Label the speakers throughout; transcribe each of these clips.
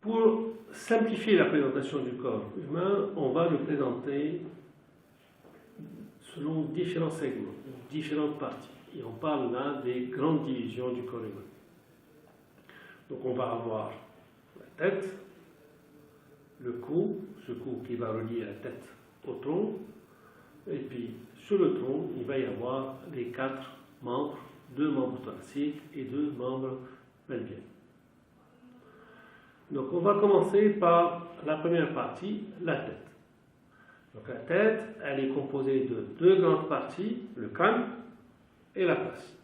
Speaker 1: Pour simplifier la présentation du corps humain, on va le présenter selon différents segments, différentes parties. Et on parle là des grandes divisions du corps humain. Donc on va avoir la tête, le cou, ce cou qui va relier la tête au tronc, et puis sur le tronc, il va y avoir les 4 membres, 2 membres thoraciques et 2 membres pelviens. Donc on va commencer par la première partie, la tête. Donc la tête, elle est composée de 2 grandes parties, le crâne et la face.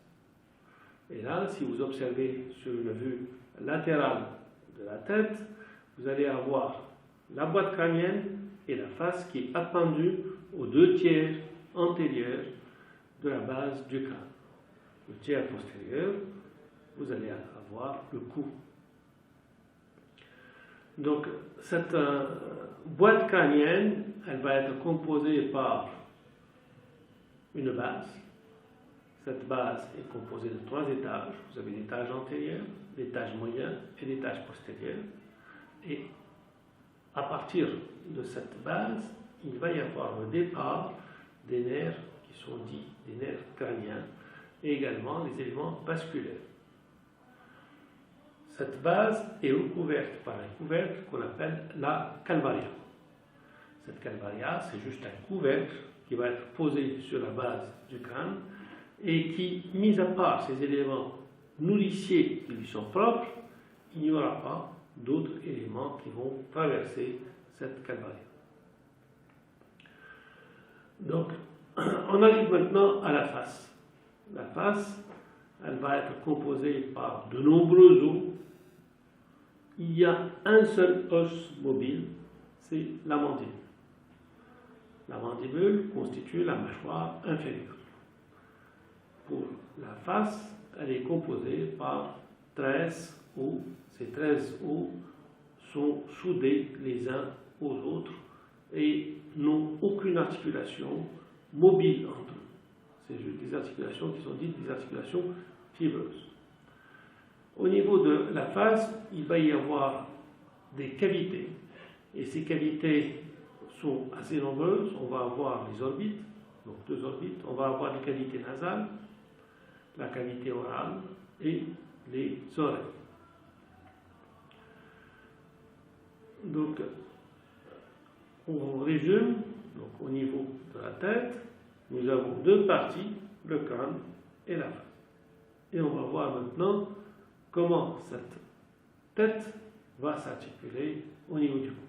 Speaker 1: Et là, si vous observez sur une vue latérale de la tête, vous allez avoir la boîte crânienne et la face qui est appendue aux 2 tiers antérieurs de la base du crâne. Le tiers postérieur, vous allez avoir le cou. Donc cette boîte crânienne, elle va être composée par une base. Cette base est composée de 3 étages. Vous avez l'étage antérieur, l'étage moyen et l'étage postérieur. Et à partir de cette base, il va y avoir le départ des nerfs qui sont dits des nerfs crâniens et également les éléments vasculaires. Cette base est recouverte par un couvercle qu'on appelle la calvaria. Cette calvaria, c'est juste un couvercle qui va être posé sur la base du crâne et qui, mis à part ces éléments nourriciers qui lui sont propres, il n'y aura pas d'autres éléments qui vont traverser cette calvaria. Donc, on arrive maintenant à la face. La face, elle va être composée par de nombreux os. Il y a un seul os mobile, c'est la mandibule. La mandibule constitue la mâchoire inférieure. Pour la face, elle est composée par 13 os. Ces 13 os sont soudés les uns aux autres et n'ont aucune articulation mobile entre eux. C'est des articulations qui sont dites des articulations fibreuses. Au niveau de la face, il va y avoir des cavités, et ces cavités sont assez nombreuses. On va avoir les orbites, donc 2 orbites, on va avoir les cavités nasales, la cavité orale et les oreilles. Donc, on résume, donc au niveau de la tête, nous avons 2 parties, le crâne et la face. Et on va voir maintenant comment cette tête va s'articuler au niveau du cou.